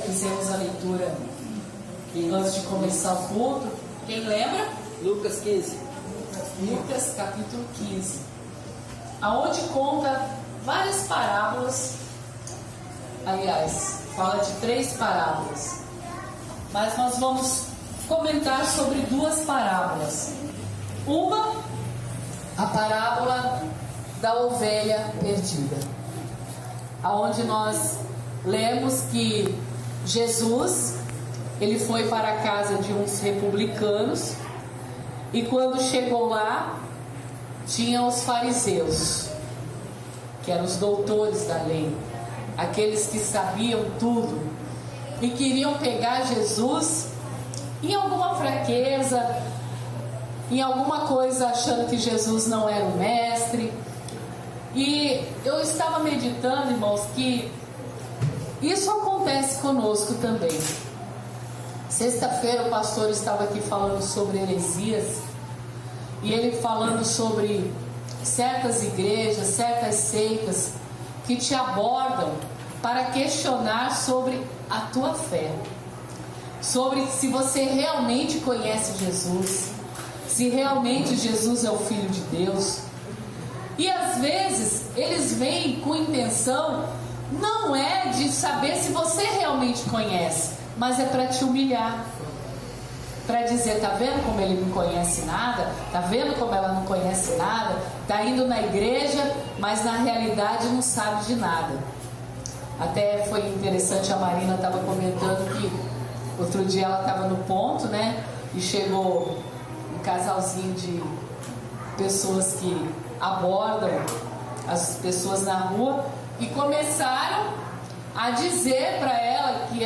fizemos a leitura antes de começar o culto. Quem lembra? Lucas 15. Lucas capítulo 15, aonde conta várias parábolas. Aliás, fala de 3 parábolas, mas nós vamos comentar sobre 2 parábolas. Uma, a parábola da ovelha perdida, aonde nós lemos que Jesus, ele foi para a casa de uns republicanos, e quando chegou lá, tinha os fariseus, que eram os doutores da lei, aqueles que sabiam tudo, e queriam pegar Jesus em alguma fraqueza, em alguma coisa, achando que Jesus não era o mestre. E eu estava meditando, irmãos, que isso acontece conosco também. Sexta-feira o pastor estava aqui falando sobre heresias, e ele falando sobre certas igrejas, certas seitas que te abordam para questionar sobre a tua fé, sobre se você realmente conhece Jesus, se realmente Jesus é o Filho de Deus. E às vezes eles vêm com intenção, não é de saber se você realmente conhece, mas é para te humilhar, para dizer: tá vendo como ele não conhece nada? Tá vendo como ela não conhece nada? Tá indo na igreja, mas na realidade não sabe de nada. Até foi interessante, a Marina estava comentando que outro dia ela estava no ponto, né? E chegou um casalzinho de pessoas que abordam as pessoas na rua e começaram a dizer para ela que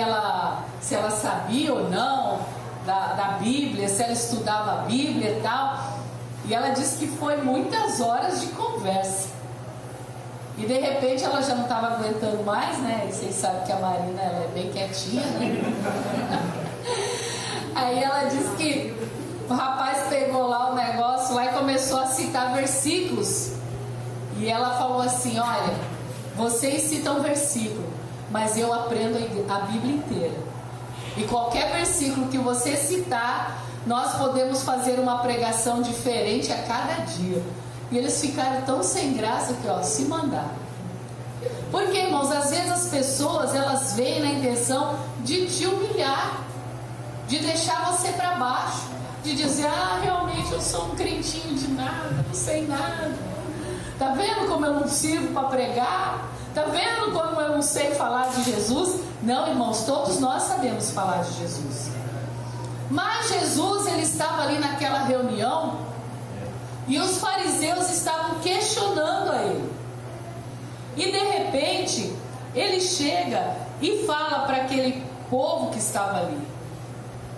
se ela sabia ou não da Bíblia, se ela estudava a Bíblia e tal. E ela disse que foi muitas horas de conversa, e de repente ela já não estava aguentando mais, né? E vocês sabem que a Marina, ela é bem quietinha, né? Aí ela disse que o rapaz pegou lá o negócio lá e começou a citar versículos. E ela falou assim: olha, vocês citam versículo, mas eu aprendo a Bíblia inteira. E qualquer versículo que você citar, nós podemos fazer uma pregação diferente a cada dia. E eles ficaram tão sem graça que, ó, se mandar. Porque, irmãos, às vezes as pessoas, elas vêm na intenção de te humilhar, de deixar você para baixo, de dizer: ah, realmente eu sou um crentinho de nada, não sei nada. Tá vendo como eu não sirvo para pregar? Tá vendo como eu não sei falar de Jesus? Não, irmãos, todos nós sabemos falar de Jesus. Mas Jesus, ele estava ali naquela reunião, e os fariseus estavam questionando a ele. E de repente, ele chega e fala para aquele povo que estava ali,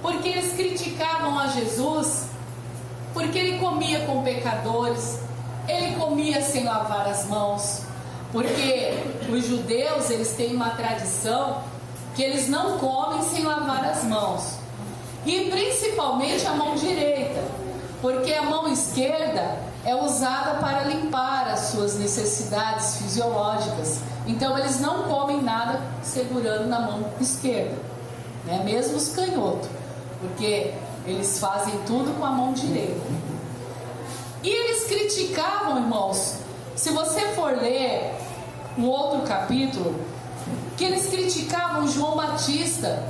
porque eles criticavam a Jesus, porque ele comia com pecadores, ele comia sem lavar as mãos, porque os judeus, eles têm uma tradição que eles não comem sem lavar as mãos, e principalmente a mão direita, porque a mão esquerda é usada para limpar as suas necessidades fisiológicas. Então eles não comem nada segurando na mão esquerda, né? Mesmo os canhotos, porque eles fazem tudo com a mão direita. E eles criticavam, irmãos, se você for ler um outro capítulo, que eles criticavam João Batista,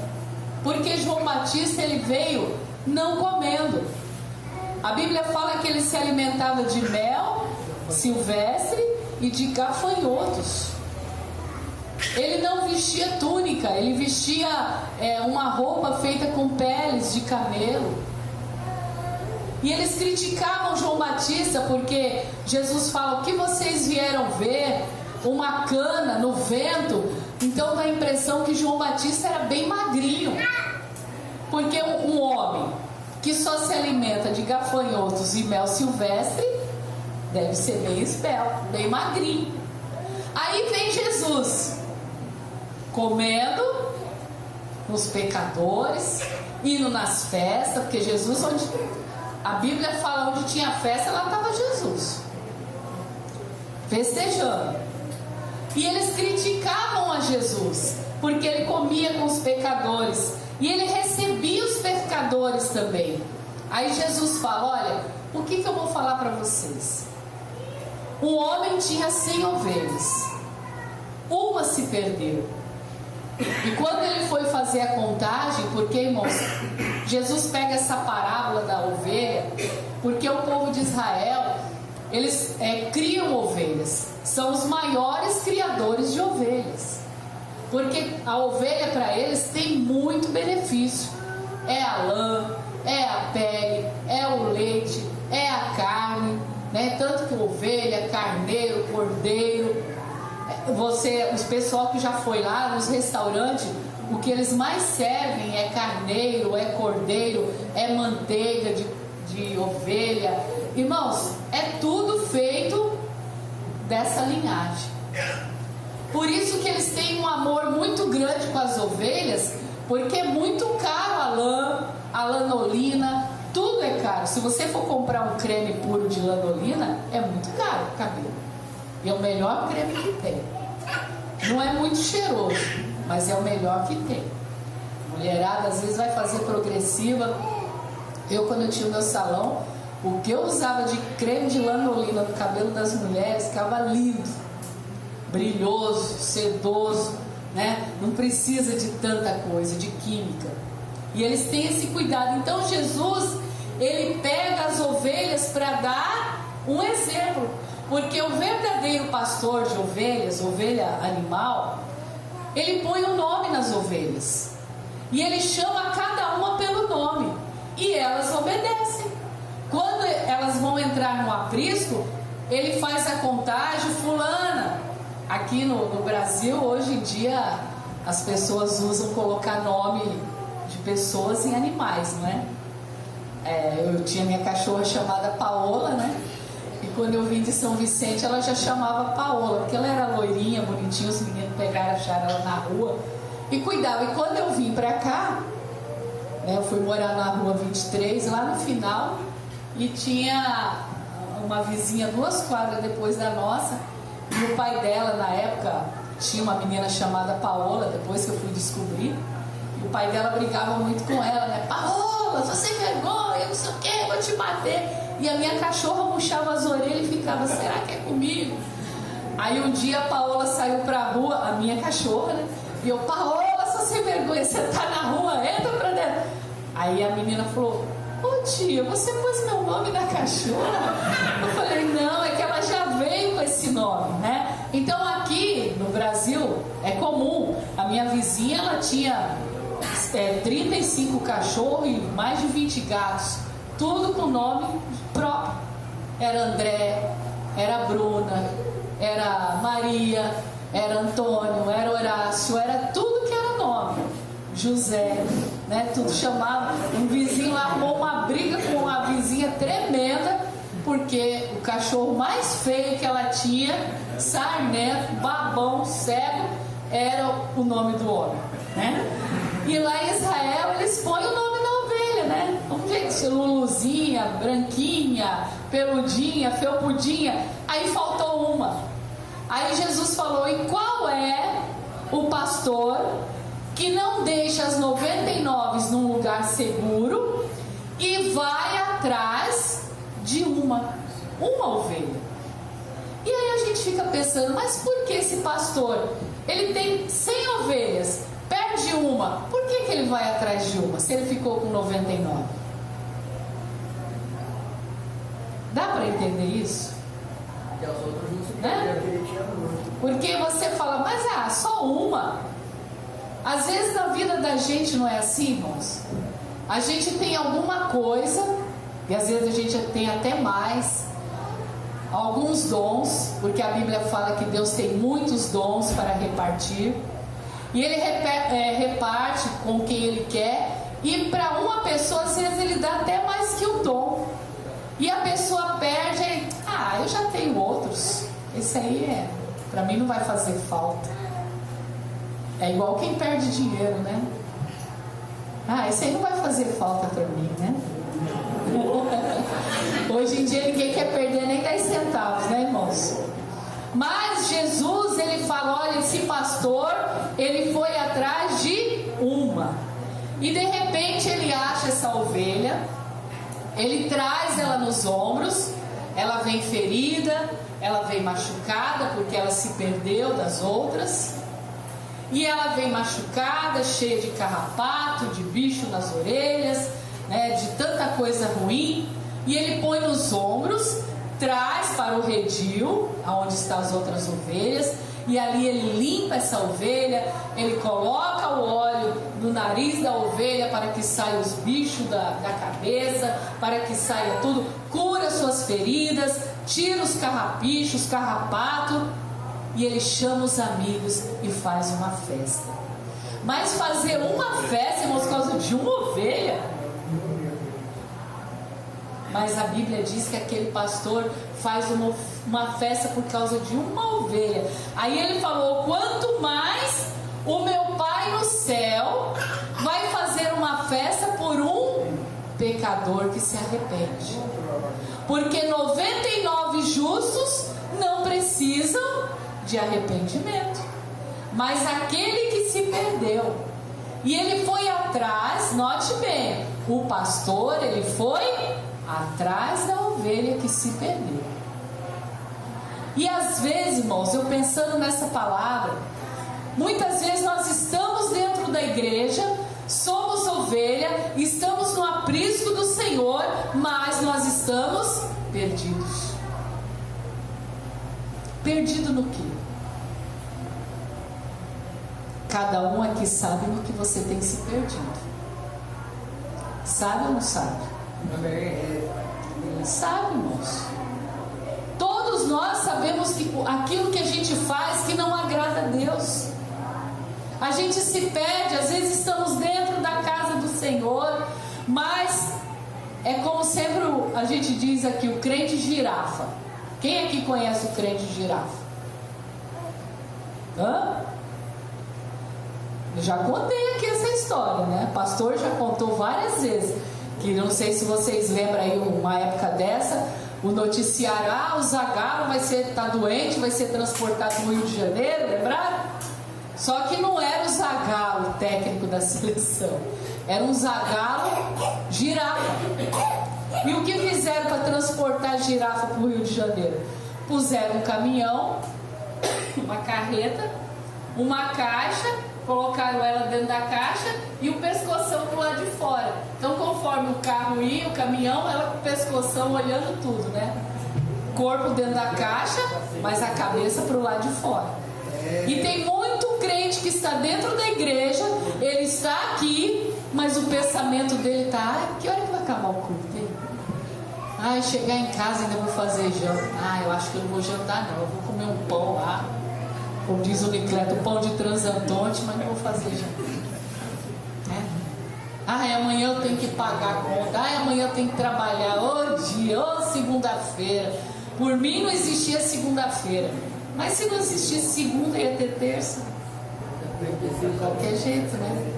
porque João Batista, ele veio não comendo. A Bíblia fala que ele se alimentava de mel silvestre e de gafanhotos. Ele não vestia túnica, ele vestia uma roupa feita com peles de camelo. E eles criticavam João Batista porque Jesus fala: o que vocês vieram ver? Uma cana no vento. Então dá a impressão que João Batista era bem magrinho, porque um homem que só se alimenta de gafanhotos e mel silvestre deve ser bem esbelto, bem magrinho. Aí vem Jesus comendo com os pecadores, indo nas festas, porque Jesus, onde a Bíblia fala onde tinha festa, lá estava Jesus festejando. E eles criticavam a Jesus porque ele comia com os pecadores criadores também. Aí Jesus fala: olha, o que eu vou falar para vocês? Um homem tinha 100 ovelhas, uma se perdeu. E quando ele foi fazer a contagem, porque, irmãos, Jesus pega essa parábola da ovelha, porque o povo de Israel, eles criam ovelhas, são os maiores criadores de ovelhas, porque a ovelha para eles tem muito benefício. É a lã, é a pele, é o leite, é a carne, né? Tanto que ovelha, carneiro, cordeiro. Os pessoal que já foi lá nos restaurantes, o que eles mais servem é carneiro, é cordeiro, é manteiga de ovelha. Irmãos, é tudo feito dessa linhagem. Por isso que eles têm um amor muito grande com as ovelhas, porque é muito caro a lanolina, tudo é caro. Se você for comprar um creme puro de lanolina, é muito caro o cabelo. E é o melhor creme que tem. Não é muito cheiroso, mas é o melhor que tem. Mulherada às vezes vai fazer progressiva. Eu, quando eu tinha o meu salão, o que eu usava de creme de lanolina no cabelo das mulheres ficava lindo, brilhoso, sedoso, né? Não precisa de tanta coisa, de química. E eles têm esse cuidado. Então Jesus, ele pega as ovelhas para dar um exemplo. Porque o verdadeiro pastor de ovelhas, ovelha animal, ele põe o nome nas ovelhas. E ele chama cada uma pelo nome. E elas obedecem. Quando elas vão entrar no aprisco, ele faz a contagem, fulana. Aqui no Brasil, hoje em dia, as pessoas usam colocar nome de pessoas em animais, não é? Eu tinha minha cachorra chamada Paola, né? E quando eu vim de São Vicente, ela já chamava Paola, porque ela era loirinha, bonitinha, os meninos pegaram, acharam ela na rua e cuidavam. E quando eu vim pra cá, né, eu fui morar na rua 23, lá no final, e tinha uma vizinha 2 quadras depois da nossa, e o pai dela, na época, tinha uma menina chamada Paola, depois que eu fui descobrir, e o pai dela brigava muito com ela, né? Paola, você vergonha, não sei o que, vou te bater. E a minha cachorra murchava as orelhas e ficava: será que é comigo? Aí um dia a Paola saiu pra rua, a minha cachorra, né? E eu: Paola, só sem vergonha, você tá na rua, entra pra dentro. Aí a menina falou: ô tia, você pôs meu nome na cachorra? Eu falei: não, é que ela já veio com esse nome, né? Então aqui no Brasil é comum. A minha vizinha, ela tinha 35 cachorros e mais de 20 gatos, tudo com nome próprio. Era André, era Bruna, era Maria, era Antônio, era Horácio, era tudo que era nome. José, né? Tudo chamava. Um vizinho lá arrumou uma briga com uma vizinha tremenda, porque o cachorro mais feio que ela tinha, sarnento, babão, cego, era o nome do homem, né? E lá em Israel eles põem o nome da ovelha, né? Vamos ver, Luluzinha, branquinha, peludinha, felpudinha. Aí faltou uma. Aí Jesus falou: e qual é o pastor que não deixa as 99 num lugar seguro e vai atrás de uma ovelha? E aí a gente fica pensando: mas por que esse pastor, ele tem 100 ovelhas, perde uma, por que ele vai atrás de uma, se ele ficou com 99? Dá para entender isso? E as outras não se Né? perderam, ele tinha muito. Porque você fala: mas só uma. Às vezes na vida da gente não é assim, irmãos. A gente tem alguma coisa, e às vezes a gente tem até mais, alguns dons, porque a Bíblia fala que Deus tem muitos dons para repartir, e Ele reparte com quem Ele quer, e para uma pessoa às vezes Ele dá até mais que o dom, e a pessoa perde, eu já tenho outros, esse aí para mim não vai fazer falta. É igual quem perde dinheiro, né? Esse aí não vai fazer falta para mim, né? Hoje em dia ninguém quer perder nem 10 centavos, né, irmãos? Mas Jesus, ele fala: olha, esse pastor, ele foi atrás de uma. E de repente ele acha essa ovelha, ele traz ela nos ombros, ela vem ferida, ela vem machucada porque ela se perdeu das outras. E ela vem machucada, cheia de carrapato, de bicho nas orelhas, né, de tanta coisa ruim. E ele põe nos ombros, traz para o redil, aonde estão as outras ovelhas. E ali ele limpa essa ovelha, ele coloca o óleo no nariz da ovelha para que saia os bichos da cabeça, para que saia tudo, cura suas feridas, tira os carrapichos, carrapato, e ele chama os amigos e faz uma festa. Mas fazer uma festa, irmãos, por causa de uma ovelha? Mas a Bíblia diz que aquele pastor faz uma festa por causa de uma ovelha. Aí ele falou: quanto mais o meu Pai no céu vai fazer uma festa por um pecador que se arrepende. Porque 99 justos não precisam de arrependimento, mas aquele que se perdeu, e ele foi atrás, note bem, o pastor, ele foi atrás da ovelha que se perdeu. E às vezes, irmãos, eu pensando nessa palavra, muitas vezes nós estamos dentro da igreja, somos ovelha, estamos no aprisco do Senhor, mas nós estamos perdidos. Perdido no quê? Cada um aqui sabe no que você tem se perdido. Sabe ou não sabe? Sabe, irmãos. Todos nós sabemos que aquilo que a gente faz que não agrada a Deus. A gente se perde, às vezes estamos dentro da casa do Senhor, mas é como sempre a gente diz aqui, o crente girafa. Quem aqui conhece o crente girafa? Hã? Eu já contei aqui essa história, né? O pastor já contou várias vezes. Que não sei se vocês lembram aí, uma época dessa, o noticiário: o Zagallo tá doente, vai ser transportado no Rio de Janeiro, lembraram? Só que não era o Zagallo, o técnico da seleção, era um Zagallo girafa. E o que fizeram para transportar a girafa para o Rio de Janeiro? Puseram um caminhão, uma carreta, uma caixa, colocaram ela dentro da caixa e o pescoção do lado de fora. Então, conforme o carro ia, o caminhão, ela com o pescoção olhando tudo, né? Corpo dentro da caixa, mas a cabeça para o lado de fora. E tem muito crente que está dentro da igreja, ele está aqui, mas o pensamento dele está: que hora que vai acabar o culto? Chegar em casa ainda vou fazer janta. Eu acho que eu não vou jantar não, eu vou comer um pão lá, como diz o Nicleto, pão de transantônio, mas não vou fazer janta. Amanhã eu tenho que pagar a conta, amanhã eu tenho que trabalhar, segunda-feira. Por mim não existia segunda-feira, mas se não existisse segunda, ia ter terça. De qualquer jeito, né?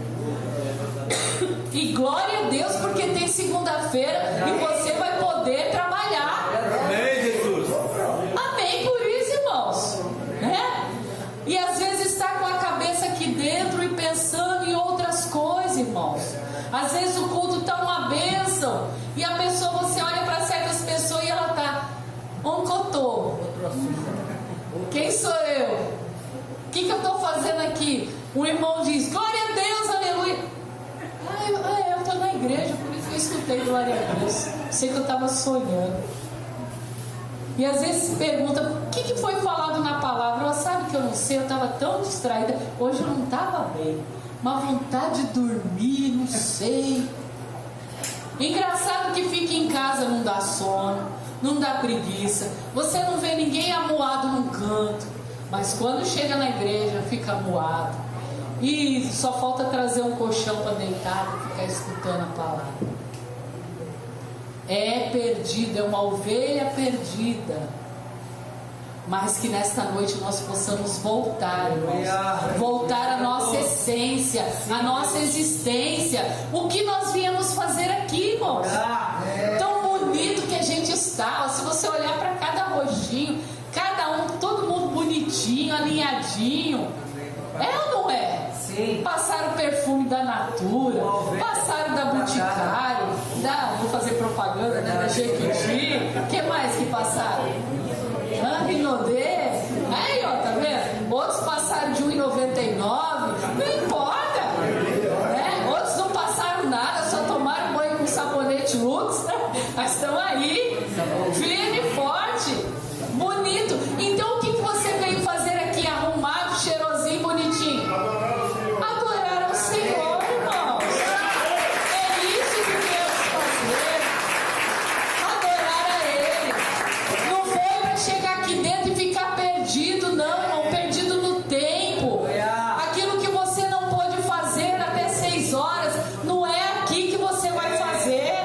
E glória a Deus, porque tem segunda-feira e você vai poder trabalhar. Amém, Jesus. Amém por isso, irmãos, né? E às vezes está com a cabeça aqui dentro e pensando em outras coisas, irmãos. Às vezes o culto está uma bênção e a pessoa, você olha para certas pessoas e ela está: onde que eu estou? Quem sou eu? O que eu estou fazendo aqui? O irmão diz: glória a Deus, aleluia. Eu estou na igreja, por isso que eu escutei glória a Deus. Sei que eu estava sonhando. E às vezes se pergunta: o que foi falado na palavra? Sabe que eu não sei, eu estava tão distraída. Hoje eu não estava bem. Uma vontade de dormir, não sei. Engraçado que fica em casa, não dá sono, não dá preguiça. Você não vê ninguém amuado num canto. Mas quando chega na igreja, fica amuado. E só falta trazer um colchão para deitar e ficar escutando a palavra. É perdido, é uma ovelha perdida. Mas que nesta noite nós possamos voltar, irmãos. Voltar à nossa essência, à nossa existência. O que nós viemos fazer aqui, irmãos. Tão bonito que a gente está. Se você olhar para cada rostinho, cada um, todo mundo bonitinho, alinhadinho. É ou não é? Sim. Passaram o perfume da Natura, passaram da Boticário, vou fazer propaganda, né, da Jequiti. O que mais que passaram? Rinodê. Aí, ó, tá vendo? Outros passaram de R$1,99. Não importa, né? Outros não passaram nada, só tomaram banho com sabonete Lux. Mas estão aí, firme e forte, bonito. Então o que você veio fazer aqui, arrumado, cheirosinho, bonitinho? Adorar ao Senhor, irmãos. É isso que Deus fazer. Adorar a Ele. Não foi para chegar aqui dentro e ficar perdido, não, irmão. Perdido no tempo. Aquilo que você não pôde fazer até 6 horas, não é aqui que você vai fazer.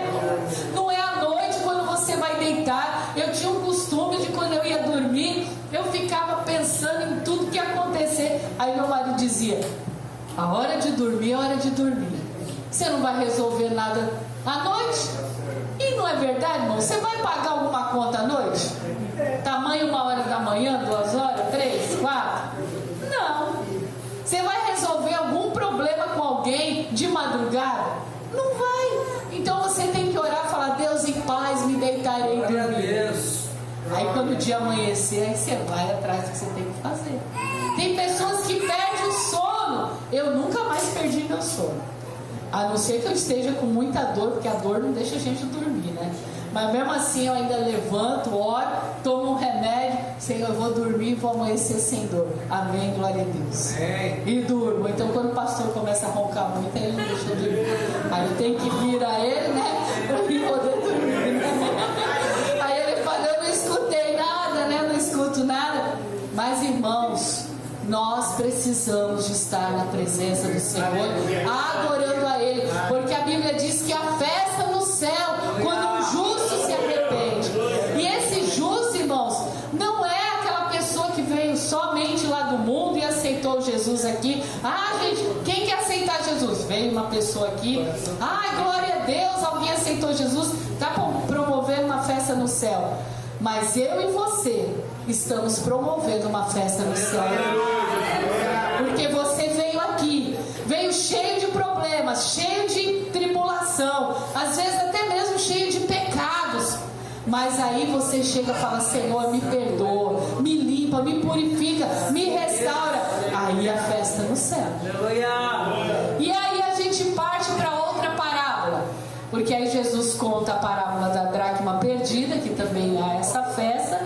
Não é à noite quando você vai deitar. Eu tinha um costume de quando eu ia dormir, eu ficava pensando em tudo que ia acontecer. Aí meu marido dizia: a hora de dormir é hora de dormir. Você não vai resolver nada à noite. E não é verdade, irmão? Você vai pagar alguma conta à noite? Tamanho 1h da manhã, 2 horas, 3, 4? Não. Você vai resolver algum problema com alguém de madrugada? Não vai. Então você tem que orar e falar: Deus, em paz me deitarei e dormir. Aí quando o dia amanhecer, aí você vai atrás do que você tem que fazer. Tem pessoas que perdem o sono. Eu nunca mais perdi meu sono. A não ser que eu esteja com muita dor, porque a dor não deixa a gente dormir, né? Mas mesmo assim eu ainda levanto, oro, tomo um remédio. Senhor, eu vou dormir e vou amanhecer sem dor. Amém, glória a Deus. E durmo. Então quando o pastor começa a roncar muito, aí ele não deixa eu dormir. Aí eu tenho que vir a ele, né? Para eu poder dormir, né? Aí ele fala: eu não escutei nada, né? Não escuto nada. Mas irmãos, nós precisamos de estar na presença do Senhor, adorando a Ele, porque a Bíblia diz que a festa no céu, quando um justo se arrepende. E esse justo, irmãos, não é aquela pessoa que veio somente lá do mundo e aceitou Jesus aqui. Gente, quem quer aceitar Jesus? Veio uma pessoa aqui, glória a Deus, alguém aceitou Jesus, está promovendo uma festa no céu. Mas eu e você estamos promovendo uma festa no céu. Porque você veio aqui, veio cheio de problemas, cheio de tribulação, às vezes até mesmo cheio de pecados. Mas aí você chega e fala: Senhor, me perdoa, me limpa, me purifica, me restaura. Aí a festa no céu. E aí a gente parte para outra parábola. Porque aí Jesus conta a parábola da dracma perdida, que também há essa festa.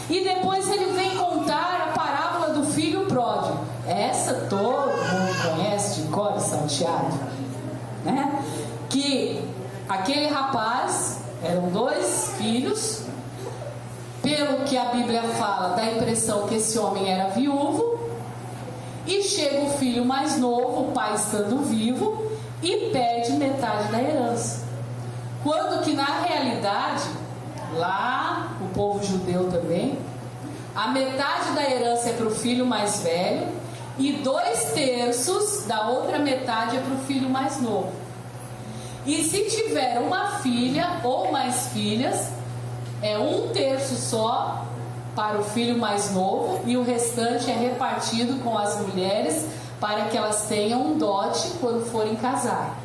E depois ele vem contar a parábola do filho pródigo. Essa todo mundo conhece de cor e salteado, né? Que aquele rapaz, eram 2 filhos. Pelo que a Bíblia fala, dá a impressão que esse homem era viúvo. E chega o filho mais novo, o pai estando vivo, e perde metade da herança. Quando que na realidade, lá o povo judeu também, a metade da herança é para o filho mais velho e 2/3 da outra metade é para o filho mais novo. E se tiver uma filha ou mais filhas, é 1/3 só para o filho mais novo e o restante é repartido com as mulheres para que elas tenham um dote quando forem casar.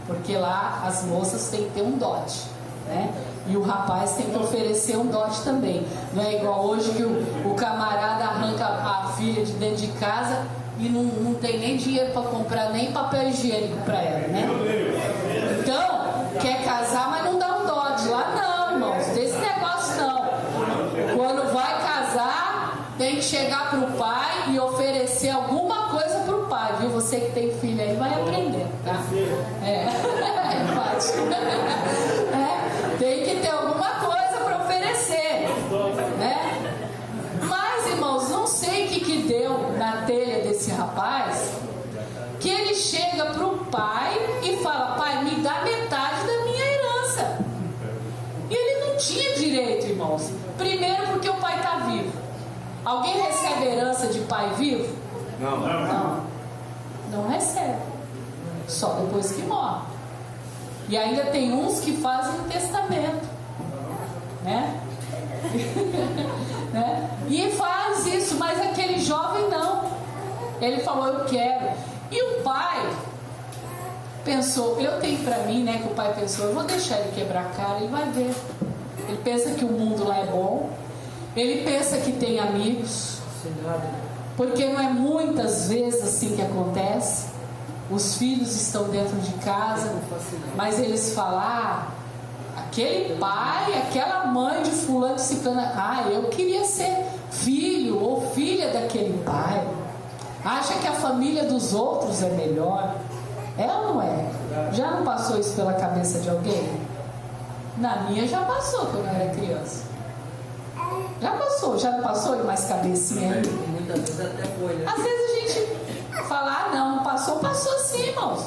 Porque lá as moças têm que ter um dote, né? E o rapaz tem que oferecer um dote também. Não é igual hoje que o camarada arranca a filha de dentro de casa e não tem nem dinheiro para comprar nem papel higiênico para ela, né? Então, quer casar, mas não dá um dote. Lá não, irmãos, desse negócio não. Quando vai casar, tem que chegar pro pai e oferecer alguma coisa pro pai, viu? Você que tem filho aí vai aprender, tá? Tem que ter alguma coisa para oferecer, né? Mas, irmãos, não sei o que deu na telha desse rapaz, que ele chega pro pai e fala: pai, me dá metade da minha herança. E ele não tinha direito, irmãos. Primeiro porque o pai está vivo. Alguém recebe herança de pai vivo? Não recebe. Só depois que morre. E ainda tem uns que fazem testamento, né? né? E faz isso, mas aquele jovem não. Ele falou: eu quero. E o pai pensou, eu tenho pra mim, né, que o pai pensou, eu vou deixar ele quebrar a cara, ele vai ver. Ele pensa que o mundo lá é bom, ele pensa que tem amigos, porque não é muitas vezes assim que acontece. Os filhos estão dentro de casa, mas eles falam, aquele pai, aquela mãe de fulano de ciclano, eu queria ser filho ou filha daquele pai. Acha que a família dos outros é melhor. É ou não é? Já não passou isso pela cabeça de alguém? Na minha já passou quando eu era criança. Já não passou e mais cabecinha aí? Muitas vezes até foi, né? Às vezes a gente fala, não passou sim, irmãos.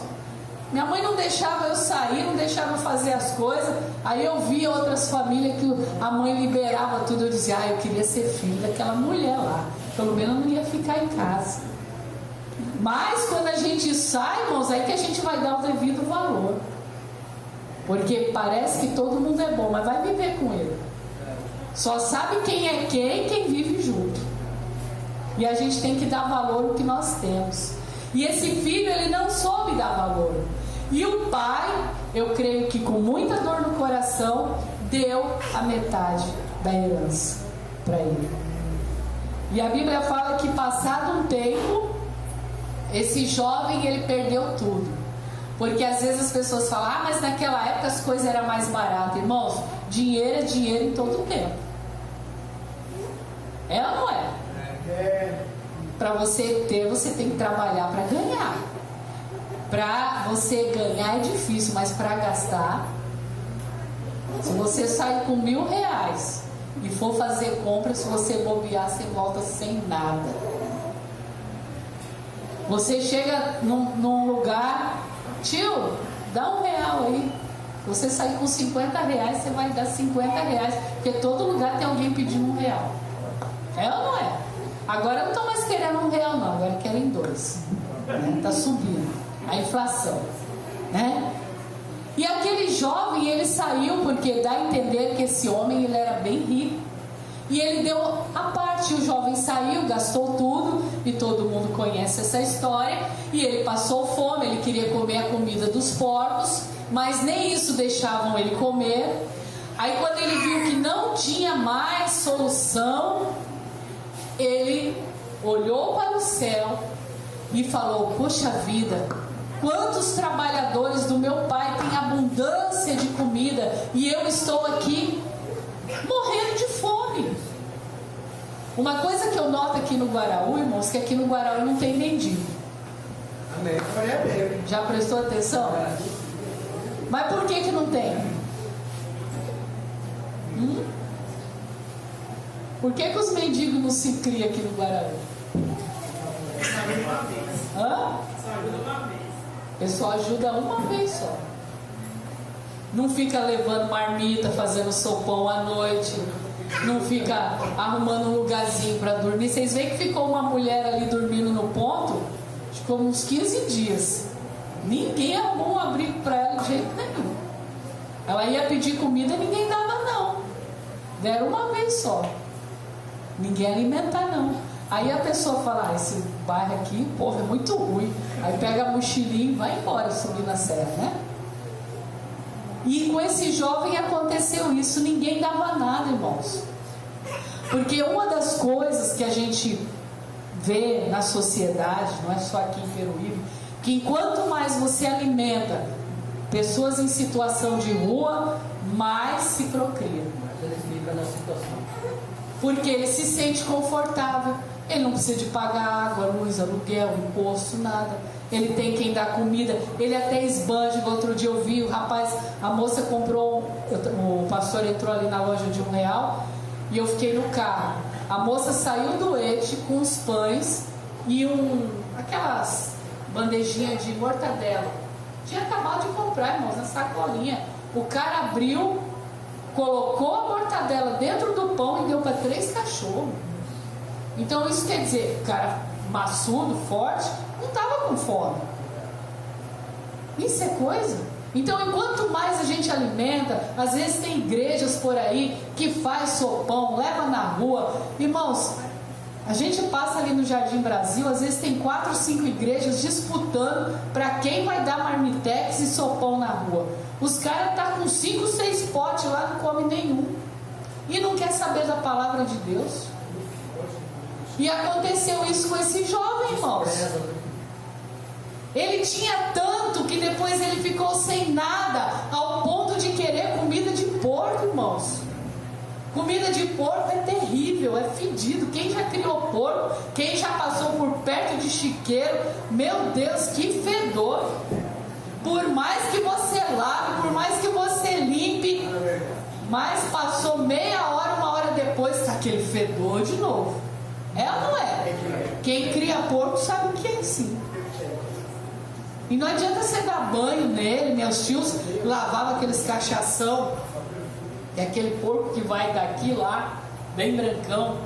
Minha mãe não deixava eu sair, não deixava eu fazer as coisas. Aí eu via outras famílias que a mãe liberava tudo. Eu dizia, eu queria ser filho daquela mulher lá. Pelo menos eu não ia ficar em casa. Mas quando a gente sai, irmãos, aí que a gente vai dar o devido valor. Porque parece que todo mundo é bom, mas vai viver com ele. Só sabe quem é quem vive junto. E a gente tem que dar valor ao que nós temos. E esse filho, ele não soube dar valor. E o pai, eu creio que com muita dor no coração, deu a metade da herança para ele. E a Bíblia fala que passado um tempo, esse jovem, ele perdeu tudo. Porque às vezes as pessoas falam, mas naquela época as coisas eram mais baratas. Irmãos, dinheiro é dinheiro em todo tempo. É ou não é? Para você ter, você tem que trabalhar para ganhar. Para você ganhar é difícil, mas para gastar, se você sair com R$1.000 e for fazer compra, se você bobear, você volta sem nada. Você chega num lugar, tio, dá R$1 aí. Você sair com R$50, você vai dar R$50, porque todo lugar tem alguém pedindo R$1. É ou não é? Agora não estão mais querendo R$1 não, agora querem 2. Está subindo a inflação, né? E aquele jovem, ele saiu porque dá a entender que esse homem, ele era bem rico. E ele deu a parte, o jovem saiu, gastou tudo, e todo mundo conhece essa história. E ele passou fome, ele queria comer a comida dos porcos, mas nem isso deixavam ele comer. Aí quando ele viu que não tinha mais solução, ele olhou para o céu e falou, poxa vida, quantos trabalhadores do meu pai têm abundância de comida e eu estou aqui morrendo de fome. Uma coisa que eu noto aqui no Guaraú, irmãos, que aqui no Guaraú não tem mendigo. Amém. Já prestou atenção? Mas por que não tem? Por que os mendigos não se criam aqui no Guaraú? Hã? O pessoal ajuda uma vez só. Não fica levando marmita, fazendo sopão à noite. Não fica arrumando um lugarzinho para dormir. Vocês veem que ficou uma mulher ali dormindo no ponto? Ficou uns 15 dias. Ninguém arrumou um abrigo para ela de jeito nenhum. Ela ia pedir comida e ninguém dava não. Deram uma vez só. Ninguém alimentar não. Aí a pessoa fala, esse bairro aqui, povo, é muito ruim. Aí pega a mochilinha e vai embora subir na serra, né? E com esse jovem aconteceu isso. Ninguém dava nada, irmãos. Porque uma das coisas que a gente vê na sociedade, não é só aqui em Peruíbe, que enquanto mais você alimenta pessoas em situação de rua, mais se procria. Mas ele fica na situação. Porque ele se sente confortável. Ele não precisa de pagar água, luz, aluguel, imposto, nada. Ele tem quem dá comida. Ele até esbanja. Outro dia eu vi o rapaz, a moça comprou, o pastor entrou ali na loja de R$1 e eu fiquei no carro. A moça saiu do ete com os pães e aquelas bandejinhas de mortadela. Tinha acabado de comprar, irmãos, na sacolinha. O cara abriu, colocou a mortadela dentro do pão e deu para 3 cachorros. Então isso quer dizer, o cara maçudo, forte, não estava com fome. Isso é coisa. Então enquanto mais a gente alimenta, às vezes tem igrejas por aí que faz sopão, leva na rua. Irmãos, A gente passa ali no Jardim Brasil, às vezes tem 4 ou 5 igrejas disputando para quem vai dar marmitex e sopão na rua. Os caras estão com 5, 6 potes lá, não comem nenhum. E não quer saber da palavra de Deus. E aconteceu isso com esse jovem, irmãos. Ele tinha tanto que depois ele ficou sem nada, ao ponto de querer comida de porco, irmãos. Comida de porco é terrível, é fedido. Quem já criou porco, quem já passou por perto de chiqueiro, meu Deus, que fedor. Por mais que você lave, por mais que você limpe, mas passou meia hora, 1 hora depois, está aquele fedor de novo. É ou não é? Quem cria porco sabe o que é assim. E não adianta você dar banho nele. Meus tios lavavam aqueles cachação. É aquele porco que vai daqui lá, bem brancão.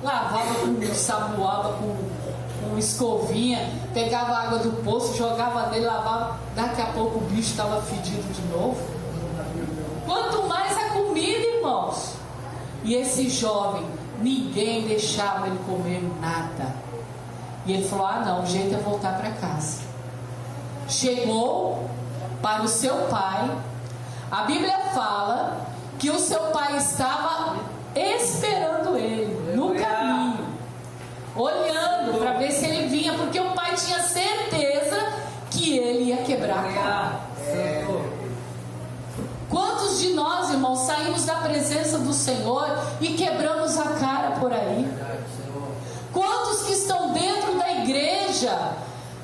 Lavava com saboava com escovinha. Pegava a água do poço, jogava nele, lavava. Daqui a pouco o bicho estava fedido de novo. Quanto mais a comida, irmãos. E esse jovem, ninguém deixava ele comer nada. E ele falou: ah não, o jeito é voltar para casa. Chegou para o seu pai. A Bíblia fala que o seu pai estava esperando ele no caminho, olhando para ver se ele vinha, porque o pai tinha certeza que ele ia quebrar a cara. Quantos de nós, irmãos, saímos da presença do Senhor e quebramos a cara por aí? Quantos que estão dentro da igreja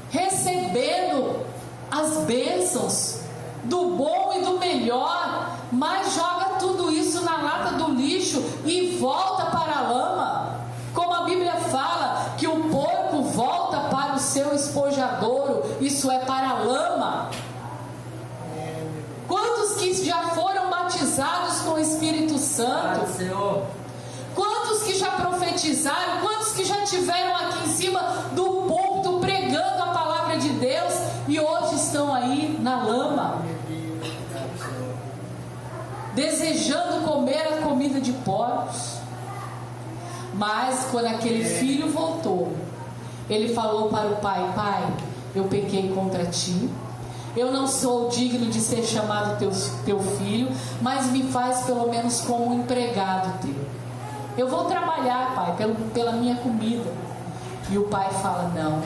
recebendo as bênçãos do bom e do melhor, mas joga tudo isso na lata do lixo e volta para a lama? Como a Bíblia fala que o porco volta para o seu espojadouro, isso é para a lama. Quantos que já foram batizados com o Espírito Santo? Quantos que já profetizaram? Quantos que já tiveram aqui em cima do púlpito pregando a palavra de Deus e hoje estão aí na lama, desejando comer a comida de porcos? Mas quando aquele filho voltou, ele falou para o pai: pai, eu pequei contra ti, eu não sou digno de ser chamado teu filho, mas me faz pelo menos como um empregado teu. Eu vou trabalhar, pai, pela minha comida. E o pai fala: não,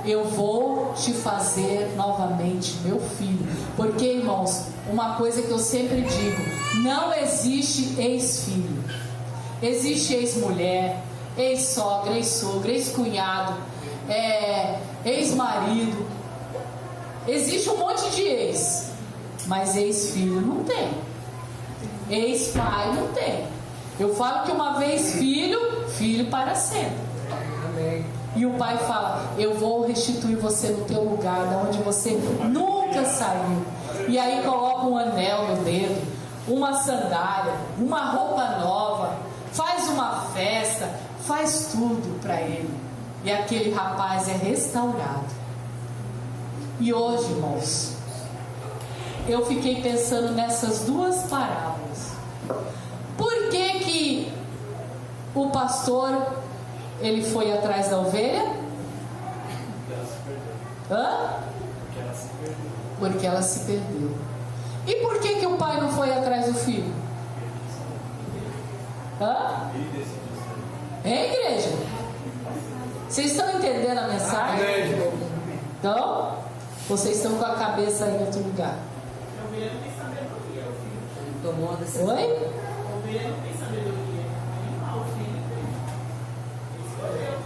eu vou te fazer novamente meu filho. Porque, irmãos, uma coisa que eu sempre digo: não existe ex-filho. Existe ex-mulher, ex-sogra, ex-sogro, ex-cunhado, ex-marido. Existe um monte de ex, mas ex-filho não tem. Ex-pai não tem. Eu falo que uma vez filho, filho para sempre. Amém. E o pai fala: eu vou restituir você no teu lugar, de onde você nunca saiu. E aí coloca um anel no dedo, uma sandália, uma roupa nova, faz uma festa, faz tudo para ele. E aquele rapaz é restaurado. E hoje, irmãos, eu fiquei pensando nessas duas parábolas. Por que o pastor, ele foi atrás da ovelha? Porque ela se perdeu. E por que o pai não foi atrás do filho? Igreja? Vocês estão entendendo a mensagem? Então, vocês estão com a cabeça em outro lugar. Oi?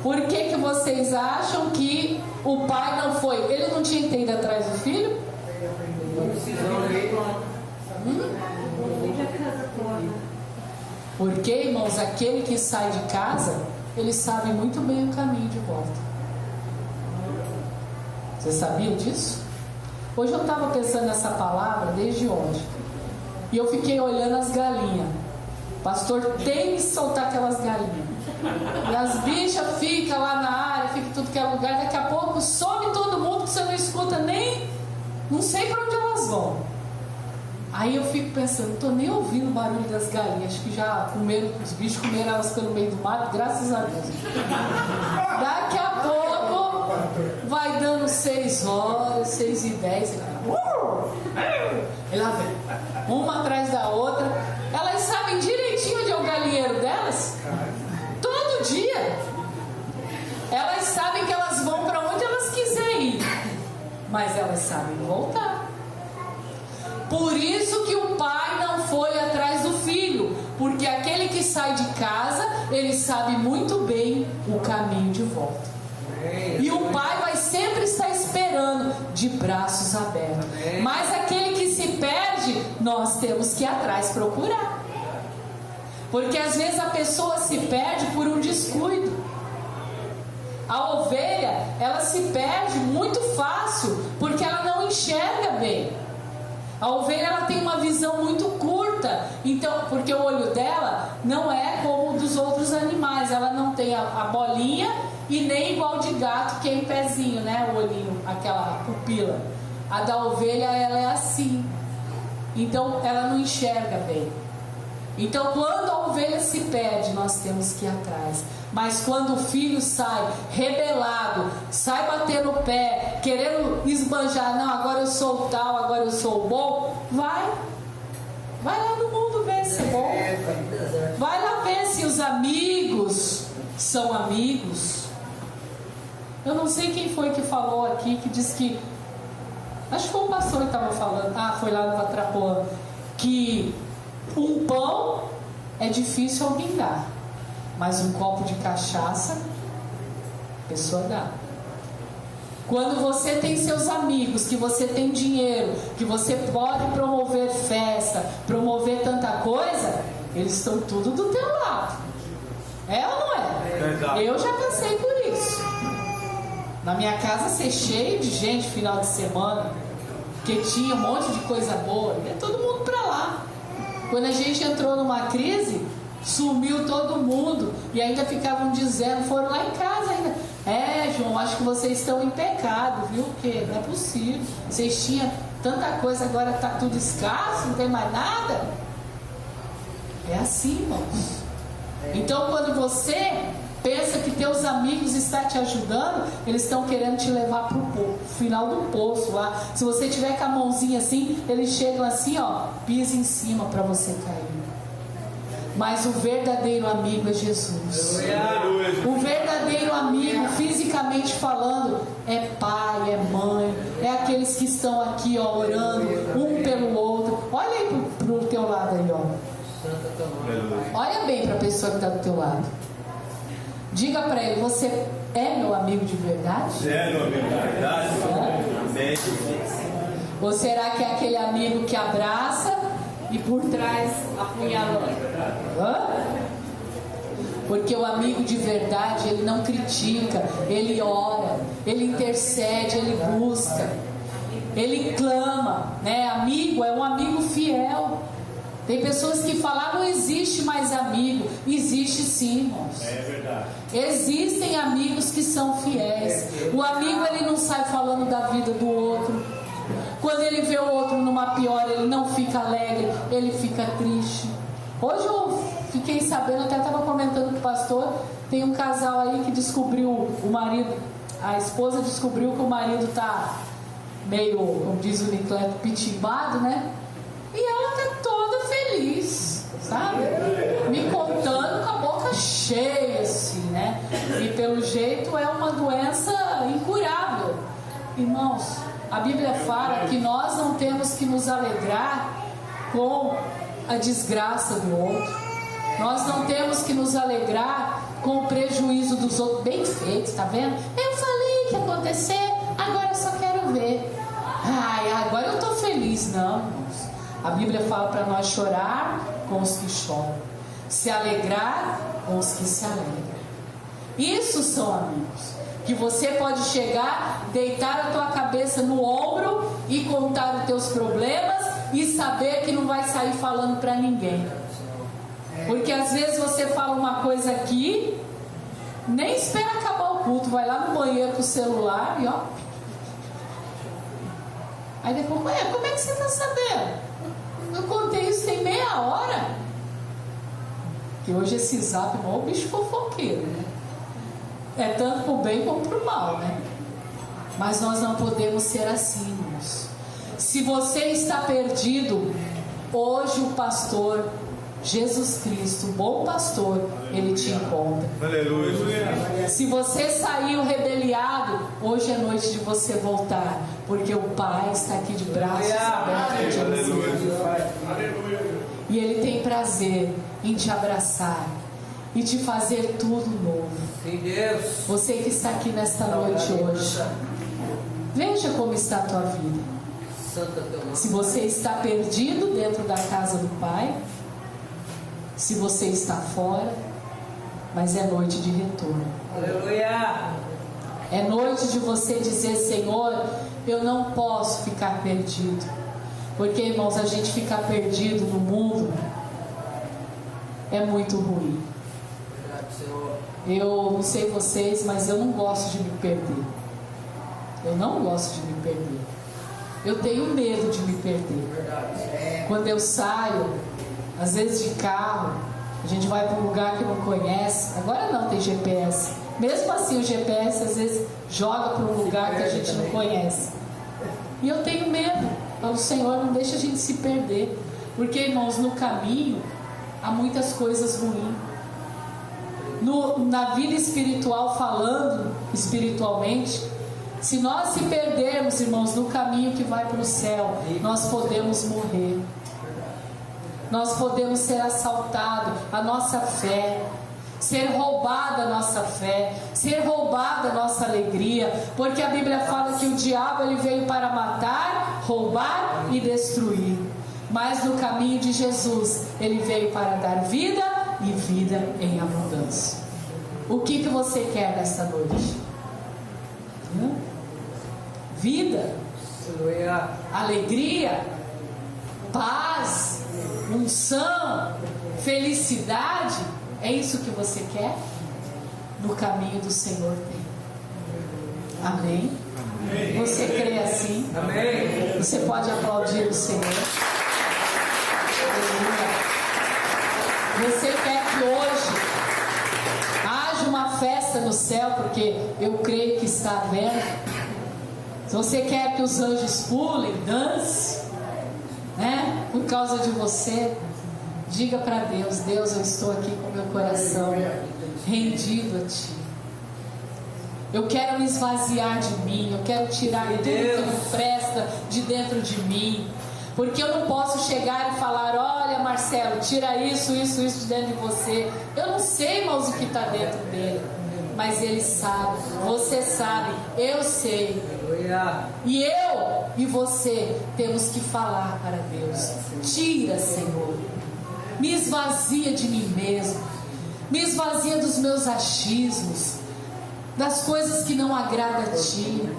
Por que vocês acham que o pai não foi? Ele não tinha que ir atrás do filho? Porque, irmãos, aquele que sai de casa, ele sabe muito bem o caminho de volta. Você sabia disso? Hoje eu estava pensando nessa palavra desde ontem. E eu fiquei olhando as galinhas. O pastor tem que soltar aquelas galinhas. E as bichas ficam lá na área, ficam em tudo que é lugar. Daqui a pouco some todo mundo que você não escuta nem... Não sei para onde elas vão. Aí eu fico pensando, não tô nem ouvindo o barulho das galinhas, acho que já comeram, os bichos comeram elas pelo meio do mato, graças a Deus. Daqui a pouco vai dando 6 horas, 6h10, e lá vem, uma atrás da outra. Elas sabem direitinho onde é o galinheiro delas, todo dia. Elas sabem que elas vão para onde elas quiserem ir, mas elas sabem voltar. Por isso que o pai não foi atrás do filho, porque aquele que sai de casa, ele sabe muito bem o caminho de volta. E o pai vai sempre estar esperando de braços abertos. Mas aquele que se perde, nós temos que ir atrás procurar. Porque às vezes a pessoa se perde por um descuido. A ovelha, ela se perde muito fácil, porque ela não enxerga bem. A ovelha, ela tem uma visão muito curta, então, porque o olho dela não é como o dos outros animais. Ela não tem a bolinha e nem igual de gato, que é em pezinho, né? O olhinho, aquela pupila. A da ovelha, ela é assim. Então, ela não enxerga bem. Então, quando a ovelha se perde, nós temos que ir atrás. Mas quando o filho sai rebelado, sai batendo o pé, querendo esbanjar, não, agora eu sou o tal, agora eu sou o bom, vai lá no mundo ver se é bom. Vai lá ver se os amigos são amigos. Eu não sei quem foi que falou aqui, que disse que, acho que foi o pastor que estava falando, foi lá no Vatrapoa, que um pão é difícil alguém dar, mas um copo de cachaça a pessoa dá. Quando você tem seus amigos, que você tem dinheiro, que você pode promover festa, promover tanta coisa, eles estão tudo do teu lado. É ou não é? Verdade. Eu já passei por isso. Na minha casa ser cheio de gente final de semana, porque tinha um monte de coisa boa, ia todo mundo pra lá. Quando a gente entrou numa crise, sumiu todo mundo e ainda ficavam dizendo, foram lá em casa ainda, João, acho que vocês estão em pecado, viu? Porque não é possível, vocês tinham tanta coisa, agora está tudo escasso, não tem mais nada. É assim, irmãos. Então, quando você pensa que teus amigos estão te ajudando, eles estão querendo te levar para o final do poço lá. Se você tiver com a mãozinha assim, eles chegam assim, pisa em cima para você cair. Mas o verdadeiro amigo é Jesus. O verdadeiro amigo, fisicamente falando, é pai, é mãe, é aqueles que estão aqui orando um pelo outro. Olha aí pro teu lado aí, Olha bem para a pessoa que está do teu lado. Diga para ele, você é meu amigo de verdade? É meu amigo de verdade? Amém. Ou será que é aquele amigo que abraça e por trás apunhala? Porque o amigo de verdade, ele não critica, ele ora, ele intercede, ele busca, ele clama, né? Amigo é um amigo fiel. Tem pessoas que falam, não existe mais amigo. Existe sim, irmãos. É verdade. Existem amigos que são fiéis. O amigo, ele não sai falando da vida do outro. Quando ele vê o outro numa pior, ele não fica alegre, ele fica triste. Hoje eu fiquei sabendo, até estava comentando com o pastor, tem um casal aí que descobriu o marido, a esposa descobriu que o marido está meio, como diz o Nicleto, pitimbado, né? E ela está toda feliz, sabe? Me contando com a boca cheia, assim, né? E pelo jeito é uma doença incurável. Irmãos, a Bíblia fala que nós não temos que nos alegrar com a desgraça do outro. Nós não temos que nos alegrar com o prejuízo dos outros. Bem feito, tá vendo? Eu falei que ia acontecer, agora eu só quero ver. Agora eu tô feliz. Não, irmãos. A Bíblia fala para nós chorar com os que choram, se alegrar com os que se alegram. Isso são amigos, que você pode chegar, deitar a tua cabeça no ombro e contar os teus problemas e saber que não vai sair falando para ninguém. Porque às vezes você fala uma coisa aqui, nem espera acabar o culto, vai lá no banheiro com o celular e Aí depois, como é que você está sabendo? Eu contei isso tem meia hora. E hoje esse zap não é o bicho fofoqueiro, né? É tanto pro bem como pro mal, né? Mas nós não podemos ser assim, irmãos. Se você está perdido, hoje o pastor Jesus Cristo, o bom pastor, ele te encontra. Aleluia. Se você saiu rebeliado, hoje é noite de você voltar, porque o Pai está aqui de braços abertos te recebendo. E Ele tem prazer em te abraçar e te fazer tudo novo. Sim, Deus. Você que está aqui nesta noite hoje, veja como está a tua vida. Santa teu nome. Se você está perdido dentro da casa do Pai, se você está fora, mas é noite de retorno. Aleluia. É noite de você dizer: Senhor, eu não posso ficar perdido. Porque, irmãos, a gente ficar perdido no mundo é muito ruim. Verdade, Senhor. Eu não sei vocês, mas eu não gosto de me perder. Eu não gosto de me perder. Eu tenho medo de me perder. Verdade. Quando eu saio, às vezes de carro, a gente vai para um lugar que não conhece. Agora não tem GPS. Mesmo assim, o GPS às vezes joga para um lugar que a gente não conhece. E eu tenho medo. O Senhor não deixa a gente se perder. Porque, irmãos, no caminho há muitas coisas ruins. Na vida espiritual, falando espiritualmente, se nós se perdermos, irmãos, no caminho que vai para o céu, nós podemos morrer. Nós podemos ser assaltados, a nossa fé, ser roubada a nossa fé, ser roubada a nossa alegria, porque a Bíblia fala que o diabo ele veio para matar, roubar e destruir, mas no caminho de Jesus ele veio para dar vida e vida em abundância. O que você quer nesta noite? Vida, Aleluia. alegria, paz, unção, felicidade. É isso que você quer? No caminho do Senhor tem. Amém? Amém. Você crê assim? Amém. Você pode aplaudir o Senhor. Você quer que hoje haja uma festa no céu, porque eu creio que está havendo. Se você quer que os anjos pulem, dancem, né? Por causa de você, diga para Deus: Deus, eu estou aqui com meu coração rendido a Ti. Eu quero me esvaziar de mim, eu quero tirar tudo que não presta de dentro de mim. Porque eu não posso chegar e falar: olha, Marcelo, tira isso de dentro de você. Eu não sei, irmãos, o que está dentro dele. Mas ele sabe, você sabe, eu sei. E eu e você temos que falar para Deus: tira, Senhor. Me esvazia de mim mesmo. Me esvazia dos meus achismos, das coisas que não agradam a Ti,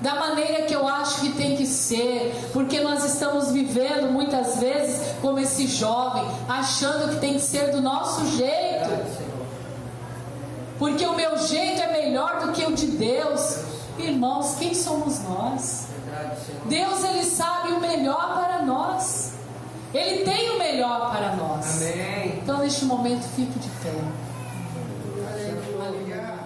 da maneira que eu acho que tem que ser, porque nós estamos vivendo muitas vezes como esse jovem, achando que tem que ser do nosso jeito, porque o meu jeito é melhor do que o de Deus. Irmãos, quem somos nós? Deus, Ele sabe o melhor para nós. Ele tem o melhor para nós. Amém. Então neste momento fique de pé. Aleluia.